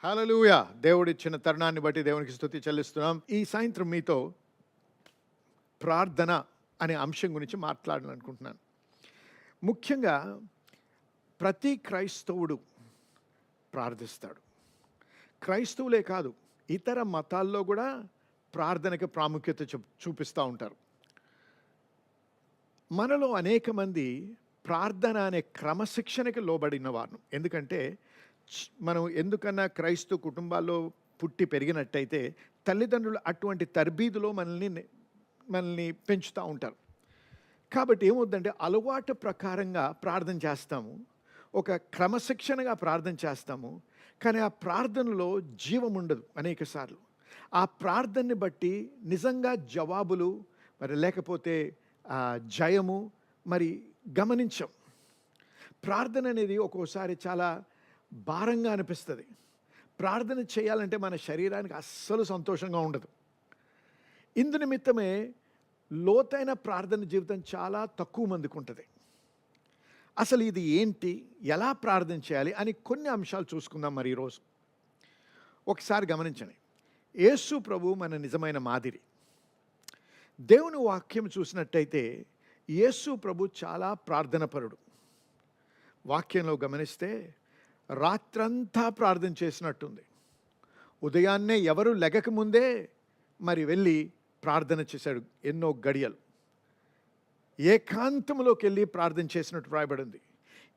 హల్లెలూయా! దేవుడిచ్చిన తరుణాన్ని బట్టి దేవునికి స్తుతి చెల్లిస్తున్నాం. ఈ సాయంత్రం మీతో ప్రార్థన అనే అంశం గురించి మాట్లాడాలనుకుంటున్నాను. ముఖ్యంగా ప్రతి క్రైస్తవుడు ప్రార్థిస్తాడు. క్రైస్తవులే కాదు, ఇతర మతాల్లో కూడా ప్రార్థనకి ప్రాముఖ్యత చూపిస్తూ ఉంటారు. మనలో అనేక మంది ప్రార్థన అనే క్రమశిక్షణకి లోబడిన వారు. ఎందుకంటే మనం ఎందుకన్నా క్రైస్తవ కుటుంబాల్లో పుట్టి పెరిగినట్టయితే తల్లిదండ్రులు అటువంటి తర్బీదులో మనల్ని పెంచుతూ ఉంటారు. కాబట్టి ఏమవుద్దంటే అలవాటు ప్రకారంగా ప్రార్థన చేస్తాము, ఒక క్రమశిక్షణగా ప్రార్థన చేస్తాము. కానీ ఆ ప్రార్థనలో జీవం ఉండదు అనేకసార్లు. ఆ ప్రార్థనని బట్టి నిజంగా జవాబులు మరి లేకపోతే జయము మరి గమనించం. ప్రార్థన అనేది ఒక్కోసారి చాలా భారంగా అనిపిస్తుంది. ప్రార్థన చేయాలంటే మన శరీరానికి అస్సలు సంతోషంగా ఉండదు. ఇందు నిమిత్తమే లోతైన ప్రార్థన జీవితం చాలా తక్కువ మందికి ఉంటుంది. అసలు ఇది ఏంటి, ఎలా ప్రార్థన చేయాలి అని కొన్ని అంశాలు చూసుకుందాం. మరి ఈరోజు ఒకసారి గమనించండి. యేసు ప్రభు మన నిజమైన మాదిరి. దేవుని వాక్యం చూసినట్టయితే యేసు ప్రభు చాలా ప్రార్థనపరుడు. వాక్యంలో గమనిస్తే రాత్రంతా ప్రార్థన చేసినట్టుంది. ఉదయాన్నే ఎవరు లెగకముందే మరి వెళ్ళి ప్రార్థన చేశాడు. ఎన్నో గడియలు ఏకాంతంలోకి వెళ్ళి ప్రార్థన చేసినట్టు రాయబడింది.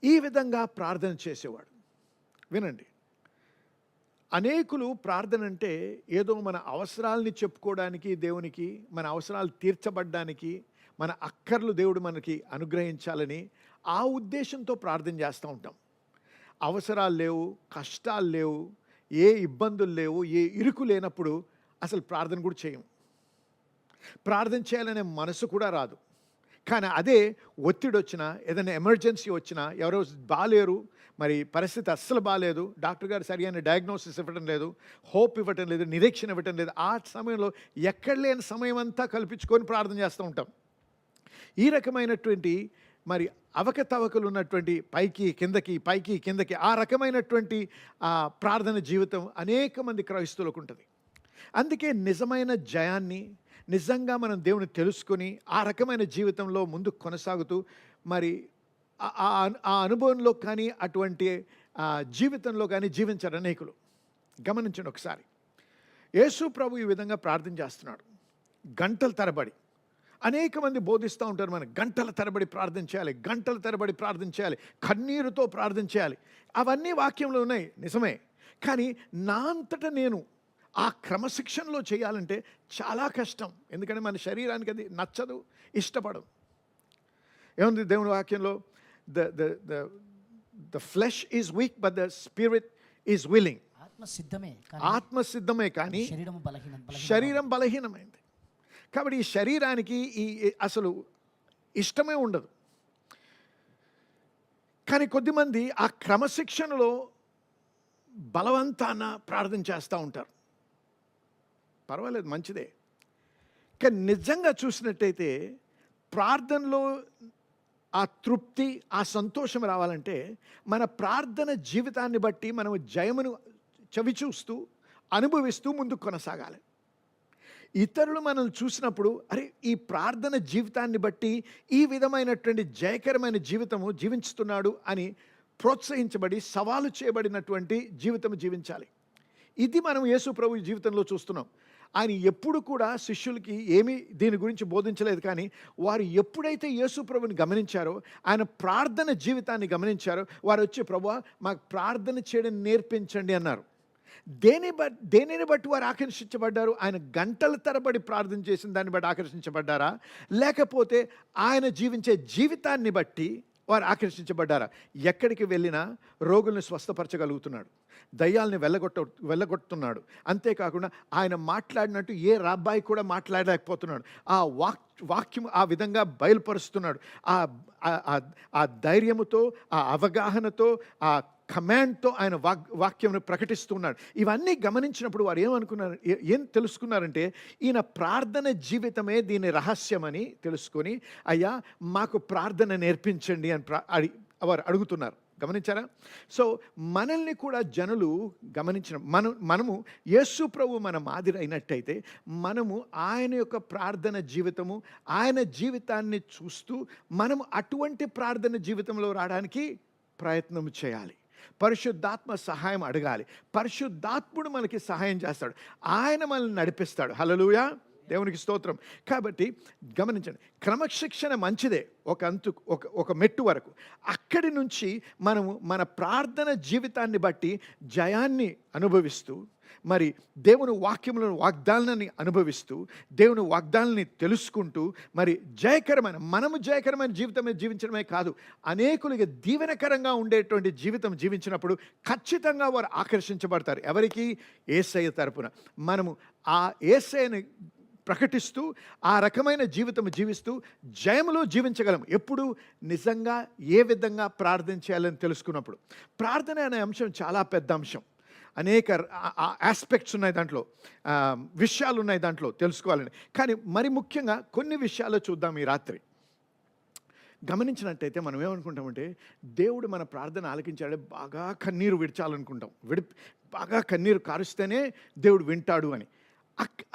ఈ విధంగా ప్రార్థన చేసేవాడు. వినండి, అనేకులు ప్రార్థన అంటే ఏదో మన అవసరాలని చెప్పుకోవడానికి, దేవునికి మన అవసరాలు తీర్చబడ్డానికి, మన అక్కర్లు దేవుడు మనకి అనుగ్రహించాలని ఆ ఉద్దేశంతో ప్రార్థన చేస్తూ ఉంటాం. అవసరాలు లేవు, కష్టాలు లేవు, ఏ ఇబ్బందులు లేవు, ఏ ఇరుకు లేనప్పుడు అసలు ప్రార్థన కూడా చేయం. ప్రార్థన చేయాలనే మనసు కూడా రాదు. కానీ అదే ఒత్తిడి వచ్చినా, ఏదైనా ఎమర్జెన్సీ వచ్చినా, ఎవరో బాలేరు, మరి పరిస్థితి అస్సలు బాగాలేదు, డాక్టర్ గారు సరైన డయాగ్నోసిస్ ఇవ్వటం లేదు, హోప్ ఇవ్వటం లేదు, నిరీక్షణ ఇవ్వటం లేదు, ఆ సమయంలో ఎక్కడ లేని సమయం అంతా కల్పించుకొని ప్రార్థన చేస్తూ ఉంటాం. ఈ రకమైనటువంటి మరి అవకతవకలు ఉన్నటువంటి పైకి కిందకి ఆ రకమైనటువంటి ప్రార్థన జీవితం అనేక మంది క్రైస్తవులకు ఉంటుంది. అందుకే నిజమైన జయాన్ని, నిజంగా మనం దేవుని తెలుసుకొని ఆ రకమైన జీవితంలో ముందుకు కొనసాగుతూ మరి ఆ అనుభవంలో కానీ అటువంటి జీవితంలో కానీ జీవించారు అనేకులు. గమనించండి ఒకసారి. యేసు ప్రభు ఈ విధంగా ప్రార్థన చేస్తున్నాడు గంటల తరబడి. అనేక మంది బోధిస్తూ ఉంటారు, మనం గంటల తరబడి ప్రార్థన చేయాలి, గంటల తరబడి ప్రార్థన చేయాలి, కన్నీరుతో ప్రార్థన చేయాలి. అవన్నీ వాక్యంలో ఉన్నాయి, నిజమే. కానీ నా అంతటా నేను ఆ క్రమశిక్షణలో చేయాలంటే చాలా కష్టం. ఎందుకంటే మన శరీరానికి అది నచ్చదు, ఇష్టపడదు. ఏముంది దేవుని వాక్యంలో? The flesh is week but the spirit is willing. ఆత్మ సిద్ధమే కానీ శరీరం బలహీనమైంది. కాబట్టి ఈ శరీరానికి అసలు ఇష్టమే ఉండదు. కానీ కొద్దిమంది ఆ క్రమశిక్షణలో బలవంతాన ప్రార్థన చేస్తూ ఉంటారు. పర్వాలేదు, మంచిదే. కానీ నిజంగా చూసినట్టయితే ప్రార్థనలో ఆ తృప్తి, ఆ సంతోషం రావాలంటే మన ప్రార్థన జీవితాన్ని బట్టి మనం జయమును చవిచూస్తూ అనుభవిస్తూ ముందుకు కొనసాగాలి. ఇతరులు మనం చూసినప్పుడు అరే ఈ ప్రార్థన జీవితాన్ని బట్టి ఈ విధమైనటువంటి జయకరమైన జీవితము జీవించుతున్నాడు అని ప్రోత్సహించబడి సవాలు చేయబడినటువంటి జీవితం జీవించాలి. ఇది మనం యేసు ప్రభు జీవితంలో చూస్తున్నాం. ఆయన ఎప్పుడు కూడా శిష్యులకి ఏమీ దీని గురించి బోధించలేదు. కానీ వారు ఎప్పుడైతే యేసు ప్రభుని గమనించారో, ఆయన ప్రార్థన జీవితాన్ని గమనించారో, వారు వచ్చి ప్రభువా మాకు ప్రార్థన చేయడం నేర్పించండి అన్నారు. దేనిని బట్టి వారు ఆకర్షించబడ్డారు? ఆయన గంటల తరబడి ప్రార్థన చేసిన దాన్ని బట్టి ఆకర్షించబడ్డారా, లేకపోతే ఆయన జీవించే జీవితాన్ని బట్టి వారు ఆకర్షించబడ్డారా? ఎక్కడికి వెళ్ళినా రోగుల్ని స్వస్థపరచగలుగుతున్నాడు, దయ్యాల్ని వెళ్ళగొట్టుతున్నాడు. అంతేకాకుండా ఆయన మాట్లాడినట్టు ఏ రాబ్బాయి కూడా మాట్లాడలేకపోతున్నాడు. ఆ వాక్యం ఆ విధంగా బయలుపరుస్తున్నాడు. ఆ ధైర్యముతో, ఆ అవగాహనతో, ఆ కమాండ్తో ఆయన వాక్యం ప్రకటిస్తున్నాడు. ఇవన్నీ గమనించినప్పుడు వారు ఏం తెలుసుకున్నారంటే ఈయన ప్రార్థన జీవితమే దీని రహస్యమని తెలుసుకొని, అయ్యా మాకు ప్రార్థన నేర్పించండి అని వారు అడుగుతున్నారు. గమనించారా? సో మనల్ని కూడా జనులు గమనించిన మనము యేసు ప్రభు మన మాదిరి అయినట్టయితే మనము ఆయన యొక్క ప్రార్థన జీవితము, ఆయన జీవితాన్ని చూస్తూ మనము అటువంటి ప్రార్థన జీవితంలో రావడానికి ప్రయత్నం చేయాలి. పరిశుద్ధాత్మ సహాయం అడగాలి. పరిశుద్ధాత్ముడు మనకి సహాయం చేస్తాడు, ఆయన మనల్ని నడిపిస్తాడు. హల్లెలూయా, దేవునికి స్తోత్రం. కాబట్టి గమనించండి, క్రమశిక్షణ మంచిదే ఒక మెట్టు వరకు. అక్కడి నుంచి మనము మన ప్రార్థన జీవితాన్ని బట్టి జయాన్ని అనుభవిస్తూ, మరి దేవుని వాక్యములను వాగ్దానాన్ని అనుభవిస్తూ, దేవుని వాగ్దానాన్ని తెలుసుకుంటూ, మరి మనము జయకరమైన జీవితమే జీవించడమే కాదు, అనేకులకి దీవెనకరంగా ఉండేటువంటి జీవితం జీవించినప్పుడు ఖచ్చితంగా వారు ఆకర్షించబడతారు. ఎవరికి? యేసయ్య తరపున. మనము ఆ యేసయ్యని ప్రకటిస్తూ ఆ రకమైన జీవితం జీవిస్తూ జయములో జీవించగలం. ఎప్పుడు? నిజంగా ఏ విధంగా ప్రార్థన చేయాలని తెలుసుకున్నప్పుడు. ప్రార్థన అనే అంశం చాలా పెద్ద అంశం. అనేక ఆస్పెక్ట్స్ ఉన్నాయి దాంట్లో, విషయాలు ఉన్నాయి దాంట్లో తెలుసుకోవాలని. కానీ మరి ముఖ్యంగా కొన్ని విషయాలు చూద్దాం ఈ రాత్రి. గమనించినట్టయితే మనం ఏమనుకుంటామంటే, దేవుడు మన ప్రార్థన ఆలకించాడే బాగా కన్నీరు విడిచాలనుకుంటాం. బాగా కన్నీరు కారుస్తేనే దేవుడు వింటాడు అని.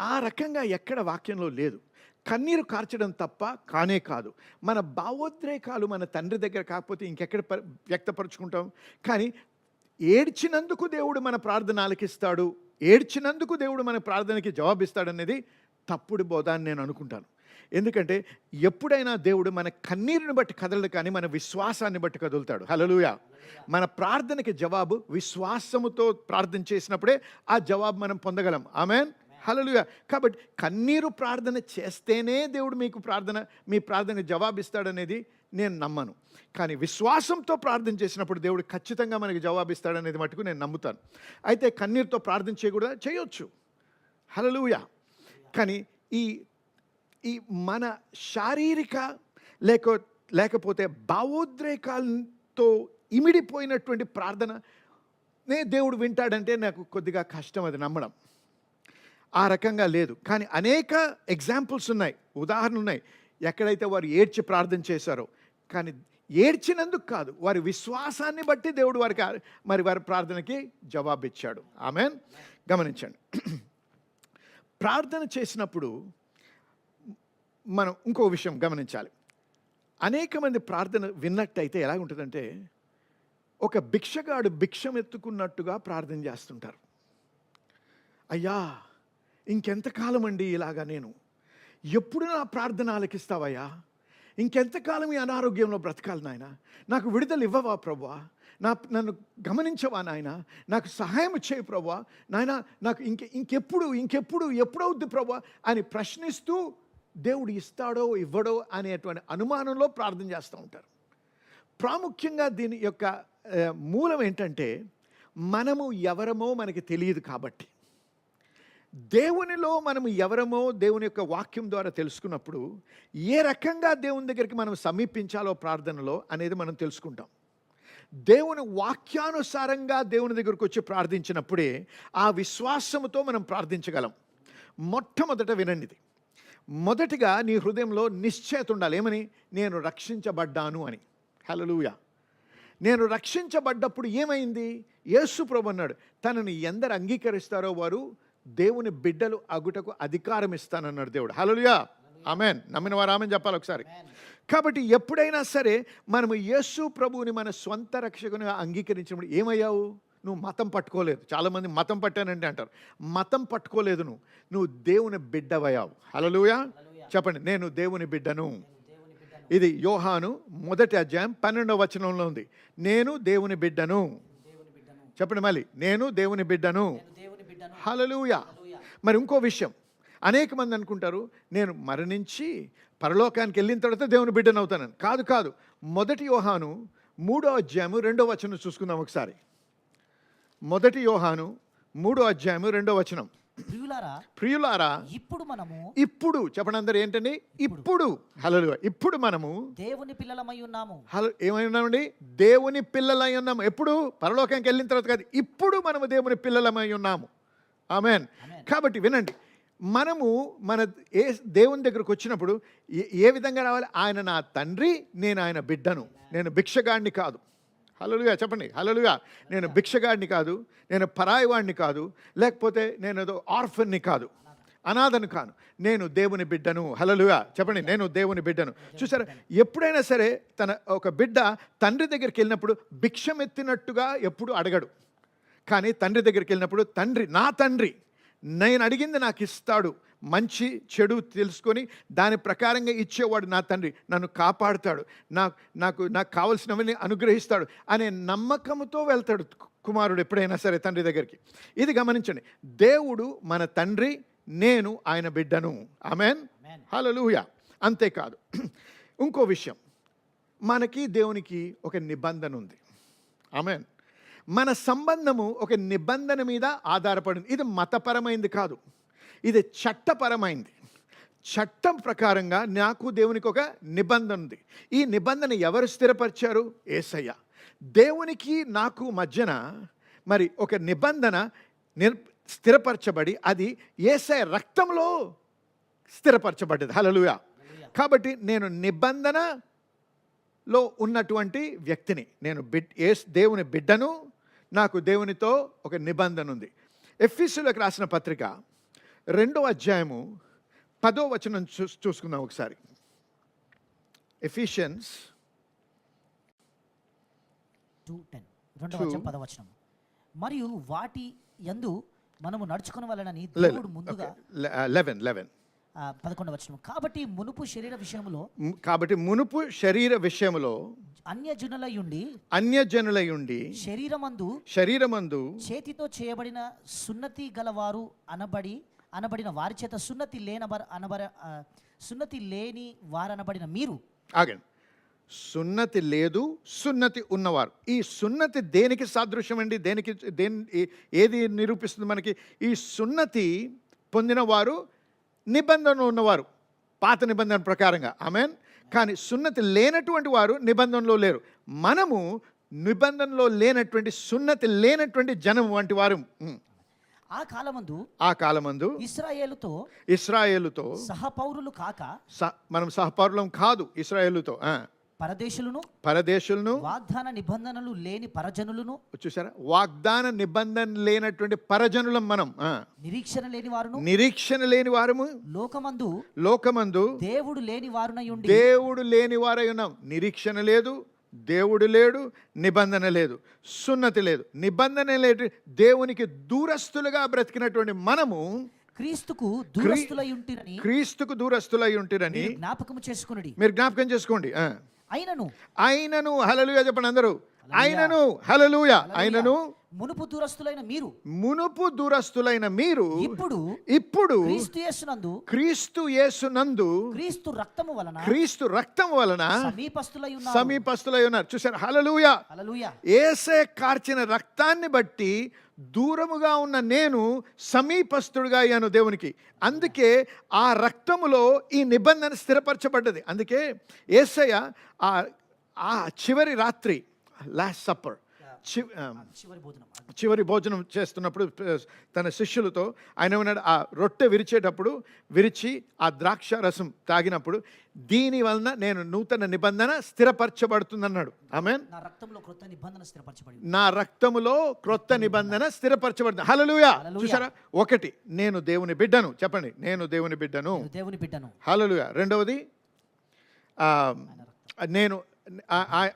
ఆ రకంగా ఎక్కడ వాక్యంలో లేదు. కన్నీరు కార్చడం తప్ప కానే కాదు. మన భావోద్రేకాలు మన తండ్రి దగ్గర కాకపోతే ఇంకెక్కడ వ్యక్తపరుచుకుంటాం? కానీ ఏడ్చినందుకు దేవుడు మన ప్రార్థన ఆలకిస్తాడు, ఏడ్చినందుకు దేవుడు మన ప్రార్థనకి జవాబిస్తాడనేది తప్పుడు బోధ అని నేను అనుకుంటాను. ఎందుకంటే ఎప్పుడైనా దేవుడు మన కన్నీరుని బట్టి కదలడు, కానీ మన విశ్వాసాన్ని బట్టి కదులుతాడు. హల్లెలూయా. మన ప్రార్థనకి జవాబు విశ్వాసముతో ప్రార్థన చేసినప్పుడే ఆ జవాబు మనం పొందగలం. ఆమేన్, హల్లెలూయా. కాబట్టి కన్నీరు ప్రార్థన చేస్తేనే దేవుడు మీ ప్రార్థన జవాబిస్తాడనేది నేను నమ్మను. కానీ విశ్వాసంతో ప్రార్థన చేసినప్పుడు దేవుడు ఖచ్చితంగా మనకి జవాబిస్తాడనేది మటుకు నేను నమ్ముతాను. అయితే కన్నీరుతో ప్రార్థన చేయకూడదా? చేయొచ్చు. హల్లెలూయా. కానీ ఈ మన శారీరక లేకపోతే భావోద్రేకాలతో ఇమిడిపోయినటువంటి ప్రార్థననే దేవుడు వింటాడంటే నాకు కొద్దిగా కష్టం అది నమ్మడం. ఆ రకంగా లేదు. కానీ అనేక ఎగ్జాంపుల్స్ ఉన్నాయి, ఉదాహరణలు ఉన్నాయి, ఎక్కడైతే వారు ఏడ్చి ప్రార్థన చేశారో. కానీ ఏడ్చినందుకు కాదు, వారి విశ్వాసాన్ని బట్టి దేవుడు వారి ప్రార్థనకి జవాబిచ్చాడు. ఆమేన్. గమనించండి, ప్రార్థన చేసినప్పుడు మనం ఇంకో విషయం గమనించాలి. అనేక మంది ప్రార్థన విన్నట్టయితే ఎలా ఉంటుందంటే, ఒక భిక్షగాడు భిక్షం ఎత్తుకున్నట్టుగా ప్రార్థన చేస్తుంటారు. అయ్యా, ఇంకెంతకాలం అండి ఇలాగా, నేను ఎప్పుడు నా ప్రార్థన ఆలకిస్తావయ్యా? ఇంకెంతకాలం ఈ అనారోగ్యంలో బ్రతకాలి నాయన? నాకు విడుదల ఇవ్వవా ప్రభువా? నన్ను గమనించవా నాయన? నాకు సహాయం చేయి ప్రభువా? నాయన నాకు ఎప్పుడవుద్ది ప్రభువా అని ప్రశ్నిస్తూ దేవుడు ఇస్తాడో ఇవ్వడో అనేటువంటి అనుమానంలో ప్రార్థన చేస్తూ ఉంటారు. ప్రాముఖ్యంగా దీని యొక్క మూలం ఏంటంటే, మనము ఎవరమో మనకి తెలియదు కాబట్టి. దేవునిలో మనము ఎవరమో దేవుని యొక్క వాక్యం ద్వారా తెలుసుకున్నప్పుడు ఏ రకంగా దేవుని దగ్గరికి మనం సమీపించాలో ప్రార్థనలో అనేది మనం తెలుసుకుంటాం. దేవుని వాక్యానుసారంగా దేవుని దగ్గరకు వచ్చి ప్రార్థించినప్పుడే ఆ విశ్వాసముతో మనం ప్రార్థించగలం. మొట్టమొదట వినండిది. మొదటిగా నీ హృదయంలో నిశ్చయత ఉండాలి. ఏమని? నేను రక్షించబడ్డాను అని. హల్లెలూయా. నేను రక్షించబడ్డప్పుడు ఏమైంది? యేసు ప్రభు అన్నాడు, తనని ఎందరు అంగీకరిస్తారో వారు దేవుని బిడ్డలు అగుటకు అధికారం ఇస్తానన్నాడు దేవుడు. హల్లెలూయా. ఆమేన్. నమ్మిన వారు ఆమేన్ చెప్పాలి ఒకసారి. కాబట్టి ఎప్పుడైనా సరే మనము యేసు ప్రభువుని మన స్వంత రక్షకునిగా అంగీకరించినప్పుడు ఏమయ్యావు? నువ్వు మతం పట్టుకోలేదు. చాలామంది మతం పట్టానంటే అంటారు. మతం పట్టుకోలేదు, నువ్వు దేవుని బిడ్డవయ్యావు. హల్లెలూయా. చెప్పండి, నేను దేవుని బిడ్డను. ఇది యోహాను 1:12 ఉంది. నేను దేవుని బిడ్డను. చెప్పండి మళ్ళీ, నేను దేవుని బిడ్డను. హల్లెలూయా. మరి ఇంకో విషయం, అనేక మంది అనుకుంటారు నేను మరణించి పరలోకానికి వెళ్ళిన తర్వాత దేవుని బిడ్డను అవుతానని. కాదు. 1 యోహాను 3:2 చూసుకుందాం ఒకసారి. 1 యోహాను 3:2. ప్రియులారా, ఇప్పుడు చెప్పండి అందరూ ఏంటండి? ఇప్పుడు. హల్లెలూయా. ఇప్పుడు మనము దేవుని పిల్లలమై ఉన్నాము. ఏమై ఉన్నామండి? దేవుని పిల్లలై ఉన్నాము. ఎప్పుడు? పరలోకానికి వెళ్ళిన తర్వాత కాదు, ఇప్పుడు మనము దేవుని పిల్లలమై ఉన్నాము. ఆమేన్. కాబట్టి వినండి, మనము దేవుని దగ్గరకు వచ్చినప్పుడు ఏ విధంగా రావాలి? ఆయన నా తండ్రి, నేను ఆయన బిడ్డను, నేను భిక్షగాడిని కాదు. హల్లెలూయా చెప్పండి. హల్లెలూయా. నేను భిక్షగాడిని కాదు, నేను పరాయివాడిని కాదు, లేకపోతే నేను ఏదో ఆర్ఫన్ని కాదు, అనాథను కాను, నేను దేవుని బిడ్డను. హల్లెలూయా చెప్పండి. నేను దేవుని బిడ్డను. చూసారా, ఎప్పుడైనా సరే తన ఒక బిడ్డ తండ్రి దగ్గరికి వెళ్ళినప్పుడు భిక్షం ఎత్తినట్టుగా ఎప్పుడు అడగడు. కానీ తండ్రి దగ్గరికి వెళ్ళినప్పుడు తండ్రి, నా తండ్రి నేను అడిగింది నాకు ఇస్తాడు, మంచి చెడు తెలుసుకొని దాని ప్రకారంగా ఇచ్చేవాడు నా తండ్రి, నన్ను కాపాడుతాడు, నాకు కావలసినవన్నీ అనుగ్రహిస్తాడు అనే నమ్మకంతో వెళ్తాడు కుమారుడు ఎప్పుడైనా సరే తండ్రి దగ్గరికి. ఇది గమనించండి. దేవుడు మన తండ్రి, నేను ఆయన బిడ్డను. ఆమేన్. హల్లెలూయా. అంతేకాదు, ఇంకో విషయం, మనకి దేవునికి ఒక నిబంధన ఉంది. ఆమేన్. మన సంబంధము ఒక నిబంధన మీద ఆధారపడింది. ఇది మతపరమైంది కాదు, ఇది చట్టపరమైంది. చట్టం ప్రకారంగా నాకు దేవునికి ఒక నిబంధన ఉంది. ఈ నిబంధన ఎవరు స్థిరపరిచారు? యేసయ్య. దేవునికి నాకు మధ్యన మరి ఒక నిబంధన స్థిరపరచబడి అది యేసయ్య రక్తంలో స్థిరపరచబడ్డది. హల్లెలూయా. కాబట్టి నేను నిబంధనలో ఉన్నటువంటి వ్యక్తిని, నేను దేవుని బిడ్డను, నాకు దేవునితో ఒక నిబంధన ఉంది. ఎఫెసీయులకు రాసిన పత్రిక 2వ అధ్యాయము 10వ వచనం చూసుకుందాం ఒకసారి. ఎఫిషియన్స్ 2:10 10వ వచనం. మరియు వాటి యందు మనము నడుచుకున్న వలనని దేవుడు ముందుగా 11 11వ వచనం. కాబట్టి మునుపు శరీర విషయములో అన్యజనులయుండి శరీరమందు చేతితో చేయబడిన సున్నతి గలవారు అనబడిన వారి చేత సున్నతి లేని వారనబడిన మీరు. ఆగండి. సున్నతి లేదు, సున్నతి ఉన్నవారు. ఈ సున్నతి దేనికి సాదృశ్యం అండి? ఏది నిరూపిస్తుంది మనకి? ఈ సున్నతి పొందిన వారు నిబంధన ఉన్నవారు, పాత నిబంధన ప్రకారంగా. ఆమేన్. కానీ సున్నతి లేనటువంటి వారు నిబంధనలో లేరు. మనము నిబంధనలో లేనటువంటి, సున్నతి లేనటువంటి జనం వంటి వారు. ఆ కాలమందు ఇశ్రాయేలుతో సహపౌరులు కాక, మనం సహపౌరులం కాదు ఇశ్రాయేలుతో, పరదేశులను వాగ్దాన నిబంధనలు లేని పరజనులను. చూసారా, వాగ్దాన నిబంధన లేనటువంటి పరజనులం మనం. నిరీక్షణ లేని వారము లోకమందు దేవుడు లేని వారై ఉన్నాం. నిరీక్షణ లేదు, దేవుడు లేడు, నిబంధన లేదు, సున్నతి లేదు. నిబంధన లేదు, దేవునికి దూరస్తులుగా బ్రతికినటువంటి మనము క్రీస్తుకు దూరస్తులై ఉంటిరని మీరు జ్ఞాపకం చేసుకోండి. ఆయనను హల్లెలూయా చెప్పండి అందరూ. ఆయనను హల్లెలూయా. ఆయనను మునుపు దూరస్తులైన మీరు ఇప్పుడు క్రీస్తు యేసునందు క్రీస్తు రక్తము వలన సమీపస్తులై ఉన్నారు. చూసారు, హల్లెలూయా. యేసే కార్చిన రక్తాన్ని బట్టి దూరముగా ఉన్న నేను సమీపస్తుడుగా అయ్యాను దేవునికి. అందుకే ఆ రక్తములో ఈ నిబంధన స్థిరపరచబడ్డది. అందుకే యేసయ్య ఆ చివరి రాత్రి, లాస్ట్ సప్పర్, చివరి భోజనం చేస్తున్నప్పుడు తన శిష్యులతో ఆయన ఉన్నాడు, ఆ రొట్టె విరిచి ఆ ద్రాక్ష రసం తాగినప్పుడు, దీని వలన నేను నూతన నిబంధన స్థిరపరచబడుతుందన్నాడు. ఆమేన్. నా రక్తములో క్రొత్త నిబంధన స్థిరపరచబడుతుంది. హల్లెలూయా. చూసారా, ఒకటి, నేను దేవుని బిడ్డను. చెప్పండి, నేను దేవుని బిడ్డను. హల్లెలూయా. రెండవది, నేను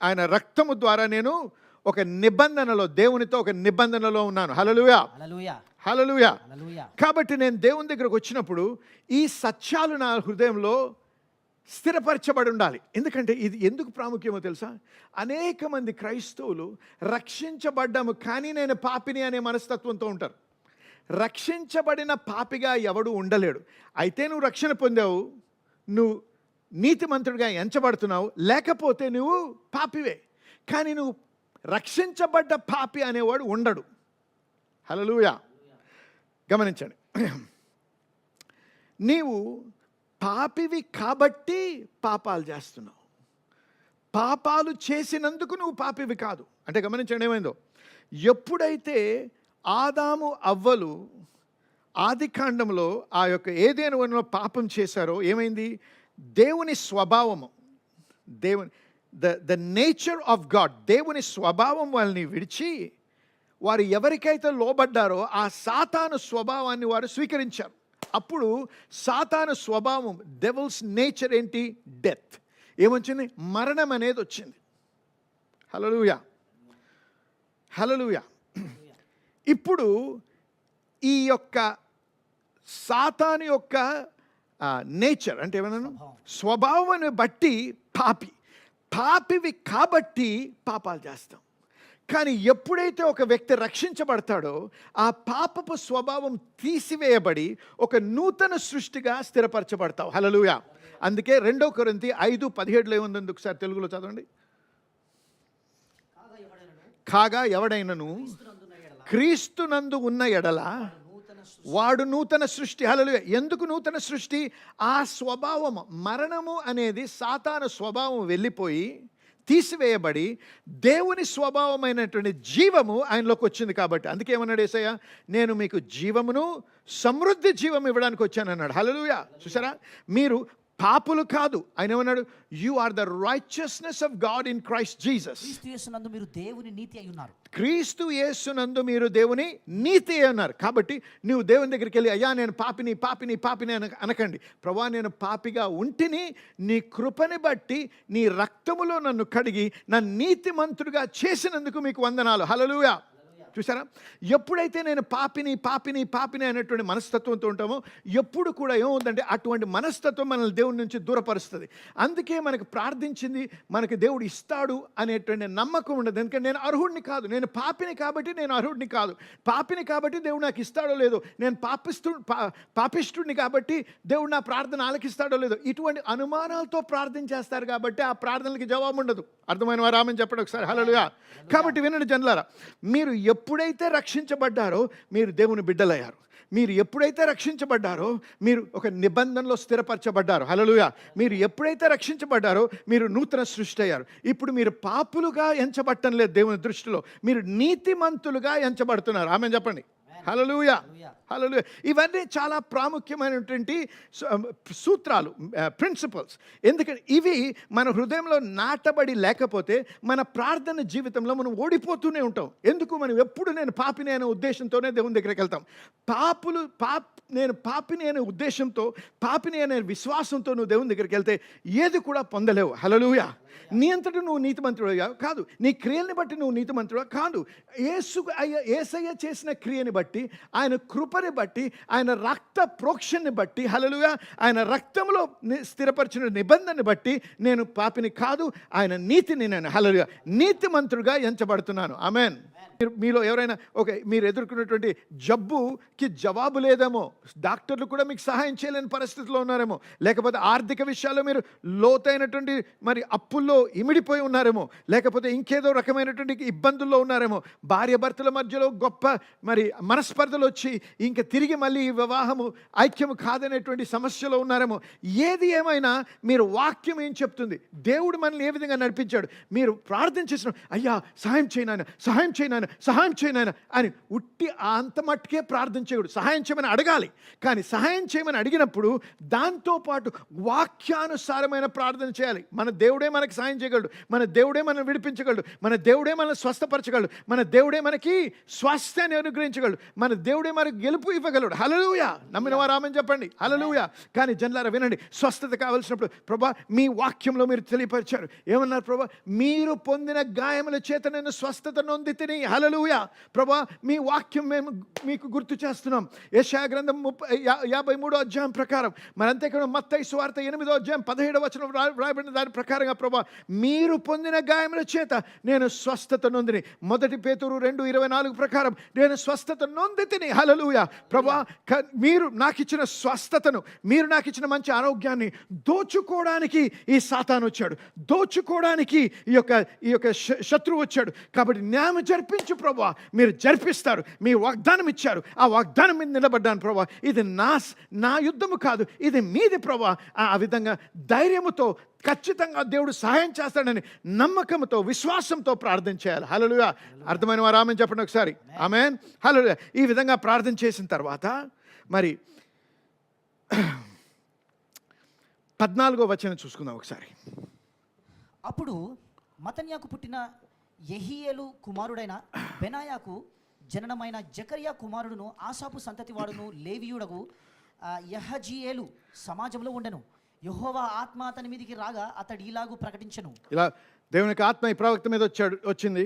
ఆయన రక్తము ద్వారా నేను ఒక నిబంధనలో, దేవునితో ఒక నిబంధనలో ఉన్నాను. హల్లెలూయా. హల్లెలూయా. కాబట్టి నేను దేవుని దగ్గరకు వచ్చినప్పుడు ఈ సత్యాలు నా హృదయంలో స్థిరపరచబడి ఉండాలి. ఎందుకంటే ఇది ఎందుకు ప్రాముఖ్యమో తెలుసా? అనేక మంది క్రైస్తవులు రక్షించబడ్డాము కానీ నేను పాపిని అనే మనస్తత్వంతో ఉంటారు. రక్షించబడిన పాపిగా ఎవడు ఉండలేడు. అయితే నువ్వు రక్షణ పొందావు, నువ్వు నీతిమంతుడిగా ఎంచబడుతున్నావు, లేకపోతే నువ్వు పాపివే. కానీ నువ్వు రక్షించబడ్డ పాపి అనేవాడు ఉండడు. హల్లెలూయా. గమనించండి, నీవు పాపివి కాబట్టి పాపాలు చేస్తున్నావు. పాపాలు చేసినందుకు నువ్వు పాపివి కాదు. అంటే గమనించండి ఏమైందో. ఎప్పుడైతే ఆదాము అవ్వలు ఆది కాండంలో ఆ యొక్క ఏదైనా పాపం చేశారో ఏమైంది? దేవుని స్వభావము, ద నేచర్ ఆఫ్ గాడ్, దేవుని స్వభావం వాళ్ళని విడిచి వారు ఎవరికైతే లోబడ్డారో ఆ సాతాను స్వభావాన్ని వారు స్వీకరించారు. అప్పుడు సాతాను స్వభావం, డెవిల్స్ నేచర్ ఏంటి? డెత్. ఏమొచ్చింది? మరణం అనేది వచ్చింది. హల్లెలూయా, హల్లెలూయా. ఇప్పుడు ఈ యొక్క సాతాను యొక్క నేచర్ అంటే ఏమన్నాను? స్వభావాన్ని బట్టి పాపివి కాబట్టి పాపాలు చేస్తాం. కానీ ఎప్పుడైతే ఒక వ్యక్తి రక్షించబడతాడో ఆ పాపపు స్వభావం తీసివేయబడి ఒక నూతన సృష్టిగా స్థిరపరచబడతావు. హల్లెలూయా. అందుకే 2 కొరింథీ 5:17 ఏముంది? ఒకసారి తెలుగులో చదవండి. కాగా ఎవడైనను క్రీస్తునందు ఉన్న ఎడల వాడు నూతన సృష్టి. హల్లెలూయా. ఎందుకు నూతన సృష్టి? ఆ స్వభావం, మరణము అనేది సాతాను స్వభావం వెళ్ళిపోయి తీసివేయబడి దేవుని స్వభావమైనటువంటి జీవము ఆయనలోకి వచ్చింది కాబట్టి. అందుకే ఏమన్నాడు యేసయ్య? నేను మీకు జీవమును సమృద్ధి జీవం ఇవ్వడానికి వచ్చానన్నాడు. హల్లెలూయా. చూసారా? మీరు పాపులు కాదు. ఆయన ఏమన్నాడు? You are the righteousness of God in Christ Jesus. క్రీస్తు యేసునందు మీరు దేవుని నీతి అయి ఉన్నారు. క్రీస్తు యేసునందు మీరు దేవుని నీతి అన్నారు. కాబట్టి నువ్వు దేవుని దగ్గరికి వెళ్ళి అయ్యా నేను పాపిని అనకండి. ప్రభా నేను పాపిగా ఉంటిని, నీ కృపని బట్టి నీ రక్తములో నన్ను కడిగి నన్ను నీతిమంతుడిగా చేసినందుకు మీకు వందనాలు. హల్లెలూయా. చూసారా? ఎప్పుడైతే నేను పాపిని అనేటువంటి మనస్తత్వంతో ఉంటామో ఎప్పుడు కూడా ఏమవుతుందంటే అటువంటి మనస్తత్వం మనల్ని దేవుడి నుంచి దూరపరుస్తుంది. అందుకే మనకు ప్రార్థించింది మనకి దేవుడు ఇస్తాడు అనేటువంటి నమ్మకం ఉండదు. ఎందుకంటే నేను అర్హుడిని కాదు, నేను పాపిని కాబట్టి నేను అర్హుడిని కాదు, పాపిని కాబట్టి దేవుడు నాకు ఇస్తాడో లేదో, నేను పాపిష్టుడిని కాబట్టి దేవుడు నా ప్రార్థన ఆలకిస్తాడో లేదో, ఇటువంటి అనుమానాలతో ప్రార్థన చేస్తారు కాబట్టి ఆ ప్రార్థనలకి జవాబు ఉండదు. అర్థమైన వారు ఆమెను చెప్పండి ఒకసారి. హల్లెలూయా. కాబట్టి వినండి జనులారా, మీరు ఎప్పుడైతే రక్షించబడ్డారో మీరు దేవుని బిడ్డలయ్యారు. మీరు ఎప్పుడైతే రక్షించబడ్డారో మీరు ఒక నిబంధనలో స్థిరపరచబడ్డారు. హల్లెలూయా. మీరు ఎప్పుడైతే రక్షించబడ్డారో మీరు నూతన సృష్టి అయ్యారు. ఇప్పుడు మీరు పాపులుగా ఎంచబట్టం లేదు దేవుని దృష్టిలో, మీరు నీతిమంతులుగా ఎంచబడుతున్నారు. ఆమెను చెప్పండి. హల్లెలూయా, హల్లెలూయా. ఇవన్నీ చాలా ప్రాముఖ్యమైనటువంటి సూత్రాలు, ప్రిన్సిపల్స్. ఎందుకంటే ఇవి మన హృదయంలో నాటబడి లేకపోతే మన ప్రార్థన జీవితంలో మనం ఓడిపోతూనే ఉంటాం. ఎందుకు? మనం ఎప్పుడు నేను పాపిని అనే ఉద్దేశంతోనే దేవుని దగ్గరికి వెళ్తాం. నేను పాపిని అనే ఉద్దేశంతో, పాపిని అనే విశ్వాసంతో నువ్వు దేవుని దగ్గరికి వెళ్తే ఏది కూడా పొందలేవు. హల్లెలూయా. నీ అంతటా నువ్వు నీతిమంతుడుగా కాదు, నీ క్రియల్ని బట్టి నువ్వు నీతిమంతుడుగా కాదు. యేసయ్య చేసిన క్రియని బట్టి, ఆయన కృపని బట్టి, ఆయన రక్త ప్రోక్షణని బట్టి, హల్లెలూయా, ఆయన రక్తంలో స్థిరపరిచిన నిబంధనని బట్టి నేను పాపిని కాదు, ఆయన నీతిని నేను హల్లెలూయా నీతిమంతుడుగా ఎంచబడుతున్నాను. ఆమేన్. మీలో ఎవరైనా మీరు ఎదుర్కొన్నటువంటి జబ్బుకి జవాబు లేదేమో, డాక్టర్లు కూడా మీకు సహాయం చేయలేని పరిస్థితిలో ఉన్నారేమో, లేకపోతే ఆర్థిక విషయాల్లో మీరు లోతైనటువంటి మరి అప్పుల్లో ఇమిడిపోయి ఉన్నారేమో, లేకపోతే ఇంకేదో రకమైనటువంటి ఇబ్బందుల్లో ఉన్నారేమో, భార్య భర్తల మధ్యలో గొప్ప మరి మనస్పర్ధలు వచ్చి ఇంకా తిరిగి మళ్ళీ ఈ వివాహము ఐక్యము కాదనేటువంటి సమస్యలో ఉన్నారేమో. ఏది ఏమైనా మీరు వాక్యం ఏం చెప్తుంది, దేవుడు మనల్ని ఏ విధంగా నడిపించాడు, మీరు ప్రార్థించేసిన అయ్యా సహాయం చేయనాయన అని ఉట్టి అంత మట్టుకే ప్రార్థన చేయడు. సహాయం చేయమని అడగాలి. కానీ సహాయం చేయమని అడిగినప్పుడు దాంతోపాటు వాక్యానుసారమైన ప్రార్థన చేయాలి. మన దేవుడే మనకి సహాయం చేయగలడు, మన దేవుడే మనల్ని విడిపించగలడు, మన దేవుడే మనల్ని స్వస్థపరచగలడు, మన దేవుడే మనకి స్వాస్థ్యాన్ని అనుగ్రహించగలడు, మన దేవుడే మనకు గెలుపు ఇవ్వగలడు. హల్లెలూయా. నమ్మిన వారు ఆమేన్ చెప్పండి. హల్లెలూయా. కానీ జనులారా వినండి, స్వస్థత కావలసినప్పుడు ప్రభా మీ వాక్యంలో మీరు తెలియపరిచారు. ఏమన్నారు ప్రభా? మీరు పొందిన గాయముల చేత నేను స్వస్థత నొందితిని. హల్లెలూయా. ప్రభా మీ వాక్యం మేము మీకు గుర్తు చేస్తున్నాం. యెషయా గ్రంథం 53వ అధ్యాయం ప్రకారం, మరి అంతేకాదు మత్తయి సువార్త 8వ అధ్యాయం 17వ వచనం రాయబడిన దాని ప్రకారంగా ప్రభా మీరు పొందిన గాయముల చేత నేను స్వస్థత నొందిని. 1 పేతురు 2:24 ప్రకారం నేను స్వస్థత నొందితిని. హల్లెలూయా. ప్రభా మీరు నాకు ఇచ్చిన స్వస్థతను, మీరు నాకు ఇచ్చిన మంచి ఆరోగ్యాన్ని దోచుకోవడానికి ఈ సాతాను వచ్చాడు, దోచుకోవడానికి ఈ యొక్క శత్రువు వచ్చాడు. కాబట్టి న్యాయం జరిపించు ప్రభా, మీరు జరిపిస్తారు. మీ వాగ్దానం ఇచ్చారు, ఆ వాగ్దానం మీద నిలబడ్డాను ప్రభా. ఇది నా యుద్ధము కాదు, ఇది మీది ప్రభా. ఆ విధంగా ధైర్యముతో ఖచ్చితంగా దేవుడు సహాయం చేస్తాడని నమ్మకంతో, విశ్వాసంతో ప్రార్థన చేయాలి. హల్లెలూయా. అర్థమైన వారు ఆమేన్ చెప్పండి ఒకసారి. ఆమేన్. హల్లెలూయా. ఈ విధంగా ప్రార్థన చేసిన తర్వాత మరి 14వ వచనం చూసుకుందాం ఒకసారి. అప్పుడు మతన్యాకు పుట్టిన యెహీయేలు కుమారుడైన బెనాయాకు జననమైన జకర్యా కుమారుడును ఆసాపు సంతతి వాడును లేవీయుడగు యహజీయేలు సమాజంలో ఉండెను. యెహోవా ఆత్మ అతని మీదికి రాగా అతడు ఇలాగు ప్రకటించెను. ఇలా దేవునికి ఆత్మ ఈ ప్రవక్త మీద వచ్చింది.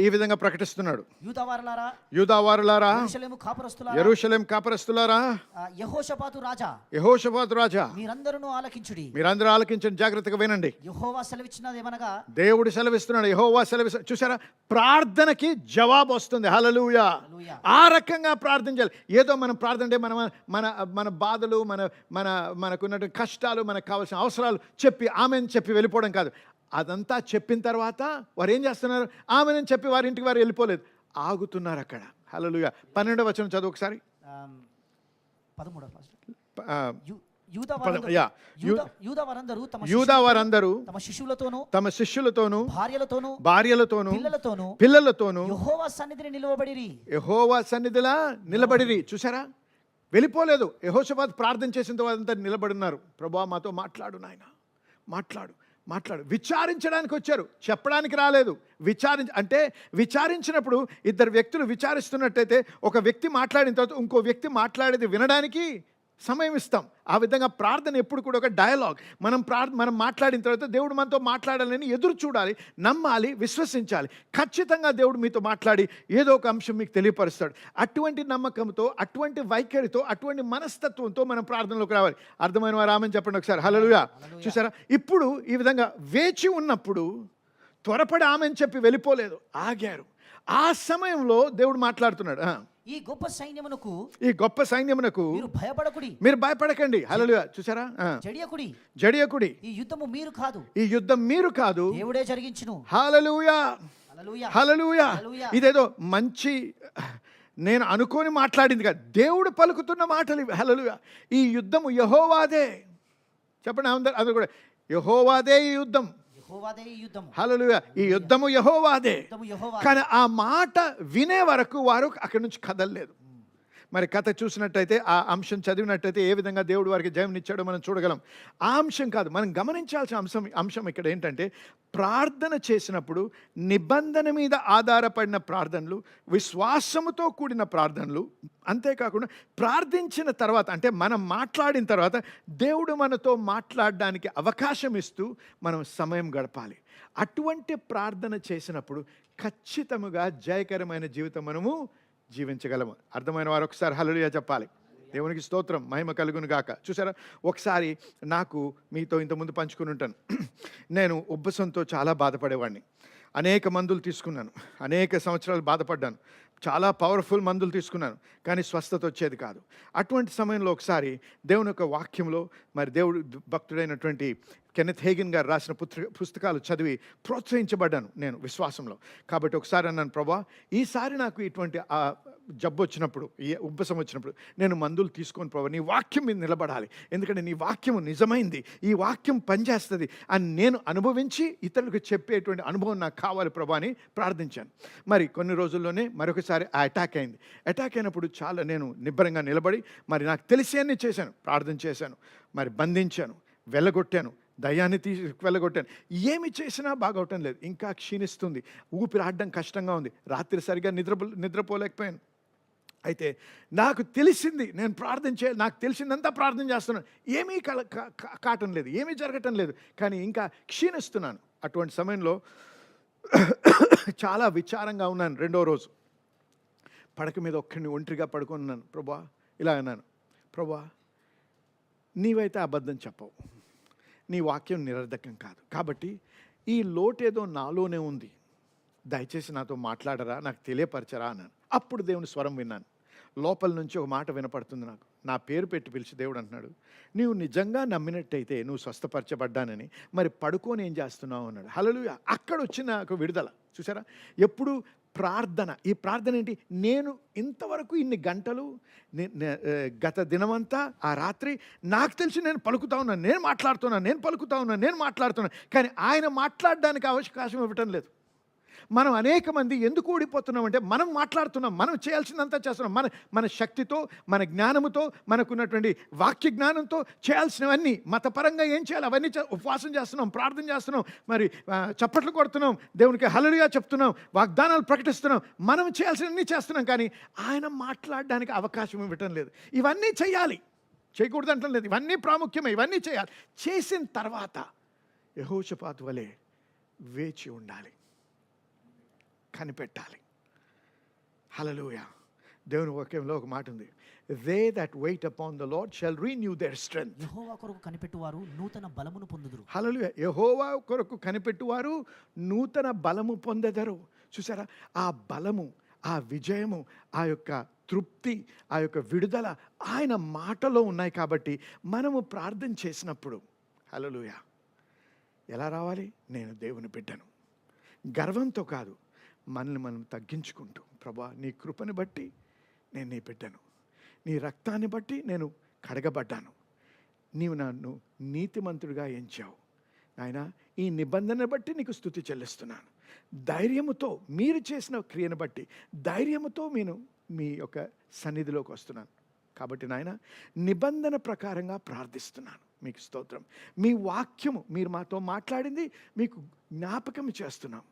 ఈ విధంగా ప్రకటిస్తున్నాడు. యూదావారలారా, యూదావారులారా, యెరూషలేము కాపురస్తులారా, యెరూషలేం కాపరస్తులారా, యెహోషాపాతు రాజా, యెహోషాపాతు రాజా, మీరందరూ ఆలకించుడి. మీరందరూ ఆలకించండి, జాగ్రత్తగా వినండి. యెహోవా సెలవిచ్చినదేమనగా, దేవుడు సెలవిస్తున్నాడు. యెహోవా చూసారా, ప్రార్థనకి జవాబు వస్తుంది. హల్లెలూయా. హల్లెలూయా. ఆ రకంగా ప్రార్థన చేయాలి. ఏదో మనం ప్రార్థన అంటే మన బాధలు, మనకున్న కష్టాలు, మనకు కావాల్సిన అవసరాలు చెప్పి ఆమెను చెప్పి వెళ్ళిపోవడం కాదు. అదంతా చెప్పిన తర్వాత వారు ఏం చేస్తున్నారు? ఆమెనని చెప్పి వారి ఇంటికి వారు వెళ్ళిపోలేదు, ఆగుతున్నారు అక్కడ. హల్లెలూయా. 12వ వచనం చదువు ఒకసారి. 13వ యూదావారందరూ తమ శిష్యులతోనూ భార్యలతోనూ పిల్లలతోనూ యెహోవా సన్నిధిని నిలవబడిరి. యెహోవా సన్నిధిలా నిలబడిరి. చూసారా, వెళ్ళిపోలేదు. యెహోషాపాతు ప్రార్థన చేసిన తర్వాత అంతా నిలబడినారు. ప్రభువా మాతో మాట్లాడు నాయన, మాట్లాడు. విచారించడానికి వచ్చారు, చెప్పడానికి రాలేదు. విచారించినప్పుడు ఇద్దరు వ్యక్తులు విచారిస్తున్నట్టయితే ఒక వ్యక్తి మాట్లాడిన తర్వాత ఇంకో వ్యక్తి మాట్లాడేది వినడానికి సమయం ఇస్తాం. ఆ విధంగా ప్రార్థన ఎప్పుడు కూడా ఒక డయలాగ్. మనం మాట్లాడిన తర్వాత దేవుడు మనతో మాట్లాడాలని ఎదురు చూడాలి, నమ్మాలి, విశ్వసించాలి. ఖచ్చితంగా దేవుడు మీతో మాట్లాడి ఏదో ఒక అంశం మీకు తెలియపరుస్తాడు. అటువంటి నమ్మకంతో, అటువంటి వైఖరితో, అటువంటి మనస్తత్వంతో మనం ప్రార్థనలోకి రావాలి. అర్థమైన వారు ఆమెను చెప్పండి ఒకసారి. హల్లెలూయా. చూసారా, ఇప్పుడు ఈ విధంగా వేచి ఉన్నప్పుడు త్వరపడి ఆమెను చెప్పి వెళ్ళిపోలేదు, ఆగారు. ఆ సమయంలో దేవుడు మాట్లాడుతున్నాడు. ఈ గొప్ప సైన్యమునకు మీరు భయపడకండి. హల్లెలూయా. చూసారా, జడియకుడి. ఈ యుద్ధం మీరు కాదు, దేవుడే జరిగించును. హల్లెలూయా. హల్లెలూయా. ఇదేదో మంచి నేను అనుకోని మాట్లాడింది కాదు, దేవుడు పలుకుతున్న మాటలు ఇవి. హల్లెలూయా. ఈ యుద్ధము యెహోవాదే. చెప్పండి అందరూ కూడా, యెహోవాదే ఈ యుద్ధం. హల్లెలూయా. ఈ యుద్ధము యెహోవాదే. కానీ ఆ మాట వినే వరకు వారు అక్కడి నుంచి కదలలేదు. మరి కథ చూసినట్టయితే, ఆ అంశం చదివినట్టయితే ఏ విధంగా దేవుడు వారికి జయమునిచ్చాడో మనం చూడగలం. ఆ అంశం కాదు, మనం గమనించాల్సిన అంశం ఇక్కడ ఏంటంటే, ప్రార్థన చేసినప్పుడు నిబంధన మీద ఆధారపడిన ప్రార్థనలు, విశ్వాసముతో కూడిన ప్రార్థనలు, అంతేకాకుండా ప్రార్థించిన తర్వాత అంటే మనం మాట్లాడిన తర్వాత దేవుడు మనతో మాట్లాడడానికి అవకాశం ఇస్తూ మనం సమయం గడపాలి. అటువంటి ప్రార్థన చేసినప్పుడు ఖచ్చితంగా జయకరమైన జీవితం మనము జీవించగలము. అర్థమైన వారు ఒకసారి హల్లెలూయా చెప్పాలి. దేవునికి స్తోత్రం, మహిమ కలుగును గాక. చూసారా, ఒకసారి నాకు మీతో ఇంతకుముందు పంచుకుని ఉంటాను. నేను ఉబ్బసంతో చాలా బాధపడేవాడిని. అనేక మందులు తీసుకున్నాను, అనేక సంవత్సరాలు బాధపడ్డాను, చాలా పవర్ఫుల్ మందులు తీసుకున్నాను, కానీ స్వస్థత వచ్చేది కాదు. అటువంటి సమయంలో ఒకసారి దేవుని యొక్క వాక్యంలో, మరి దేవుడు భక్తుడైనటువంటి కెన్నెత్ హేగిన్ గారు రాసిన పుస్తకాలు చదివి ప్రోత్సహించబడ్డాను నేను విశ్వాసంలో. కాబట్టి ఒకసారి అన్నాను, ప్రభా ఈసారి నాకు ఇటువంటి జబ్బు వచ్చినప్పుడు, ఈ ఉబ్బసం వచ్చినప్పుడు నేను మందులు తీసుకొని ప్రభా నీ వాక్యం మీద నిలబడాలి, ఎందుకంటే నీ వాక్యము నిజమైంది, ఈ వాక్యం పనిచేస్తుంది అని నేను అనుభవించి ఇతరులకు చెప్పేటువంటి అనుభవం నాకు కావాలి ప్రభా అని ప్రార్థించాను. మరి కొన్ని రోజుల్లోనే మరొకసారి ఆ అటాక్ అయింది. అటాక్ అయినప్పుడు చాలా నేను నిబ్బరంగా నిలబడి మరి నాకు తెలిసి అన్నీ చేశాను, ప్రార్థన చేశాను, మరి బంధించాను, వెళ్ళగొట్టాను, దయ్యాన్ని వెళ్ళగొట్టాను. ఏమి చేసినా బాగవటం లేదు, ఇంకా క్షీణిస్తుంది, ఊపిరాడడం కష్టంగా ఉంది, రాత్రి సరిగా నిద్రపోలేకపోయాను. అయితే నాకు తెలిసింది, నేను నాకు తెలిసిందంతా ప్రార్థన చేస్తున్నాను, ఏమీ కాటం లేదు, ఏమీ జరగటం లేదు, కానీ ఇంకా క్షీణిస్తున్నాను. అటువంటి సమయంలో చాలా విచారంగా ఉన్నాను. రెండో రోజు పడక మీద ఒంటరిగా పడుకున్నాను. ప్రభా ఇలా అన్నాను, ప్రభా నీవైతే అబద్ధం చెప్పవు, నీ వాక్యం నిరర్ధకం కాదు, కాబట్టి ఈ లోటేదో నాలోనే ఉంది, దయచేసి నాతో మాట్లాడరా, నాకు తెలియపరచరా అన్నాను. అప్పుడు దేవుని స్వరం విన్నాను. లోపల నుంచి ఒక మాట వినపడుతుంది నాకు, నా పేరు పెట్టి పిలిచి దేవుడు అంటున్నాడు, నీవు నిజంగా నమ్మినట్టయితే నువ్వు స్వస్థపరచబడ్డానని, మరి పడుకొని ఏం చేస్తున్నావు అన్నాడు. హల్లెలూయా. అక్కడ వచ్చిన ఒక విడుదల చూసారా. ఎప్పుడు ప్రార్థన, ఈ ప్రార్థన ఏంటి, నేను ఇంతవరకు ఇన్ని గంటలు గత దినమంతా ఆ రాత్రి నాకు తెలిసి నేను పలుకుతా ఉన్నాను, నేను మాట్లాడుతున్నాను, కానీ ఆయన మాట్లాడడానికి అవకాశం ఇవ్వటం లేదు. మనం అనేక మంది ఎందుకు ఓడిపోతున్నాం అంటే మనం మాట్లాడుతున్నాం, మనం చేయాల్సిందంతా చేస్తున్నాం. మన మన శక్తితో, మన జ్ఞానముతో, మనకున్నటువంటి వాక్య జ్ఞానంతో చేయాల్సినవన్నీ మతపరంగా ఏం చేయాలి అవన్నీ ఉపవాసం చేస్తున్నాం, ప్రార్థన చేస్తున్నాం, మరి చప్పట్లు కొడుతున్నాం, దేవునికి హల్లెలూయా చెప్తున్నాం, వాగ్దానాలు ప్రకటిస్తున్నాం, మనం చేయాల్సినవన్నీ చేస్తున్నాం. కానీ ఆయన మాట్లాడడానికి అవకాశం ఇవ్వటం లేదు. ఇవన్నీ చేయాలి, చేయకూడదు అంటం లేదు, ఇవన్నీ ప్రాముఖ్యమే, ఇవన్నీ చేయాలి. చేసిన తర్వాత యెహోషాపాతు వలె వేచి ఉండాలి, కనిపెట్టాలి. హల్లెలూయా. దేవుని వాక్యంలో ఒక మాట ఉంది, they that wait upon the Lord shall renew their strength. యెహోవా కొరకు కనిపెట్టువారు నూతన బలమును పొందుదురు. హల్లెలూయా. యెహోవా కొరకు కనిపెట్టువారు నూతన బలము పొందెదరు. చూసారా, ఆ బలము, ఆ విజయము, ఆ యొక్క తృప్తి, ఆ యొక్క విడుదల ఆయన మాటలో ఉన్నాయి. కాబట్టి మనము ప్రార్థన చేసినప్పుడు హల్లెలూయా ఎలా రావాలి? నేను దేవుని బిడ్డను, గర్వంతో కాదు, మనల్ని మనం తగ్గించుకుంటూ, ప్రభా నీ కృపని బట్టి నేను నీ బిడ్డను, నీ రక్తాన్ని బట్టి నేను కడగబడ్డాను, నీవు నన్ను నీతిమంతుడిగా ఎంచావు నాయనా, ఈ నిబంధన బట్టి నీకు స్తుతి చెల్లిస్తున్నాను. ధైర్యముతో మీరు చేసిన క్రియను బట్టి ధైర్యముతో నేను మీ యొక్క సన్నిధిలోకి వస్తున్నాను. కాబట్టి నాయన నిబంధన ప్రకారంగా ప్రార్థిస్తున్నాను, మీకు స్తోత్రం. మీ వాక్యము మీరు మాతో మాట్లాడింది మీకు జ్ఞాపకం చేస్తున్నాం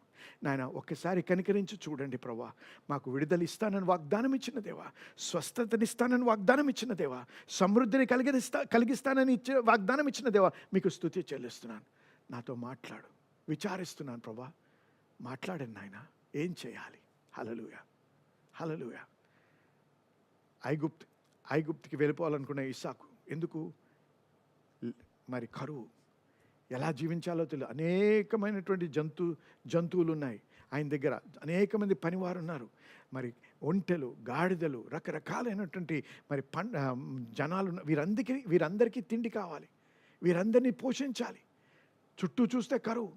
నాయన. ఒక్కసారి కనికరించి చూడండి ప్రభా, మాకు విడుదల ఇస్తానని వాగ్దానం ఇచ్చిన దేవా, స్వస్థతనిస్తానని వాగ్దానం ఇచ్చిన దేవా, సమృద్ధిని కలిగిస్తానని వాగ్దానం ఇచ్చిన దేవా, మీకు స్తుతి చెల్లిస్తున్నాను. నాతో మాట్లాడు, విచారిస్తున్నాను ప్రభా, మాట్లాడండి నాయన, ఏం చేయాలి? హల్లెలూయా, హల్లెలూయా. ఐగుప్తుకి వెళ్ళిపోవాలనుకున్న ఇస్సాకు ఎందుకు? మరి కరువు, ఎలా జీవించాలో తెలియదు. అనేకమైనటువంటి జంతువులు ఉన్నాయి ఆయన దగ్గర, అనేక మంది పనివారు ఉన్నారు, మరి ఒంటెలు, గాడిదలు, రకరకాలైనటువంటి మరి జనాలు, వీరందరికీ తిండి కావాలి, వీరందరినీ పోషించాలి. చుట్టూ చూస్తే కరువు.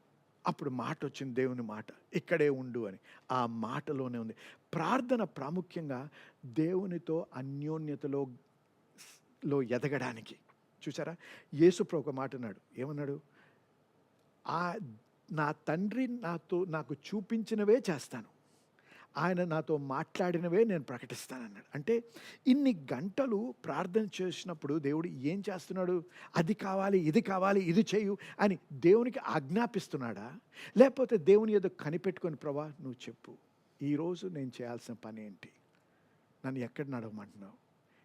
అప్పుడు మాట వచ్చింది, దేవుని మాట, ఇక్కడే ఉండు అని. ఆ మాటలోనే ఉంది ప్రార్థన. ప్రాముఖ్యంగా దేవునితో అన్యోన్యతలో ఎదగడానికి. చూసారా, యేసుప్రభు ఒక మాట అన్నాడు, ఏమన్నాడు? నా తండ్రి నాకు చూపించినవే చేస్తాను, ఆయన నాతో మాట్లాడినవే నేను ప్రకటిస్తానన్నాడు. అంటే ఇన్ని గంటలు ప్రార్థన చేసినప్పుడు దేవుడు ఏం చేస్తున్నాడు? అది కావాలి, ఇది కావాలి, ఇది చేయు అని దేవునికి ఆజ్ఞాపిస్తున్నాడా? లేకపోతే దేవుని ఏదో కనిపెట్టుకొని, ప్రభా నువ్వు చెప్పు, ఈరోజు నేను చేయాల్సిన పని ఏంటి? నన్ను ఎక్కడ నడవమంటున్నావు?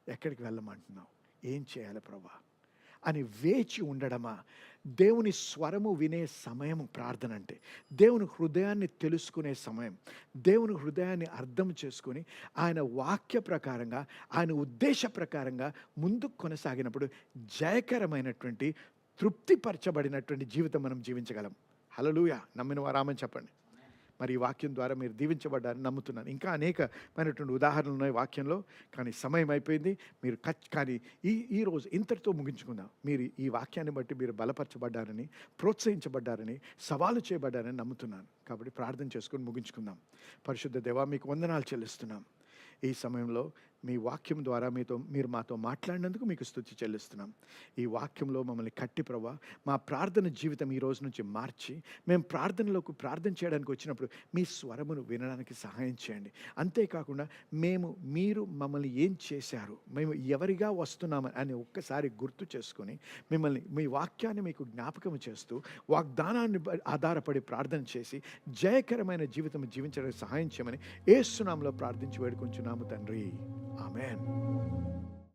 ఎక్కడికి వెళ్ళమంటున్నావు? ఏం చేయాలి ప్రభా అని వేచి ఉండడమా? దేవుని స్వరము వినే సమయం ప్రార్థన అంటే, దేవుని హృదయాన్ని తెలుసుకునే సమయం, దేవుని హృదయాన్ని అర్థం చేసుకొని ఆయన వాక్య ప్రకారంగా, ఆయన ఉద్దేశ ప్రకారంగా ముందుకు కొనసాగినప్పుడు జయకరమైనటువంటి, తృప్తిపరచబడినటువంటి జీవితం మనం జీవించగలం. హల్లెలూయా. నమ్మిన వారామని చెప్పండి. మరి ఈ వాక్యం ద్వారా మీరు దీవించబడ్డారని నమ్ముతున్నాను. ఇంకా అనేకమైనటువంటి ఉదాహరణలు ఉన్నాయి వాక్యంలో, కానీ సమయం అయిపోయింది. మీరు కానీ ఈరోజు ఇంతటితో ముగించుకుందాం. మీరు ఈ వాక్యాన్ని బట్టి మీరు బలపరచబడ్డారని, ప్రోత్సహించబడ్డారని, సవాలు చేయబడ్డారని నమ్ముతున్నాను. కాబట్టి ప్రార్థన చేసుకొని ముగించుకుందాం. పరిశుద్ధ దేవా, మీకు వందనాలు చెల్లిస్తున్నాం. ఈ సమయంలో మీ వాక్యం ద్వారా మీరు మాతో మాట్లాడినందుకు మీకు స్తుతి చెల్లిస్తున్నాం. ఈ వాక్యంలో మమ్మల్ని కట్టి ప్రభా, మా ప్రార్థన జీవితం ఈ రోజు నుంచి మార్చి, మేము ప్రార్థన చేయడానికి వచ్చినప్పుడు మీ స్వరమును వినడానికి సహాయం చేయండి. అంతేకాకుండా మీరు మమ్మల్ని ఏం చేశారు, మేము ఎవరిగా వస్తున్నామని అని ఒక్కసారి గుర్తు చేసుకొని మీ వాక్యాన్ని మీకు జ్ఞాపకం చేస్తూ, వాగ్దానాన్ని ఆధారపడి ప్రార్థన చేసి జయకరమైన జీవితం జీవించడానికి సహాయం చేయమని యేసు నామములో ప్రార్థించి వేడుకుంటున్నాము తండ్రి. ఆమేన్.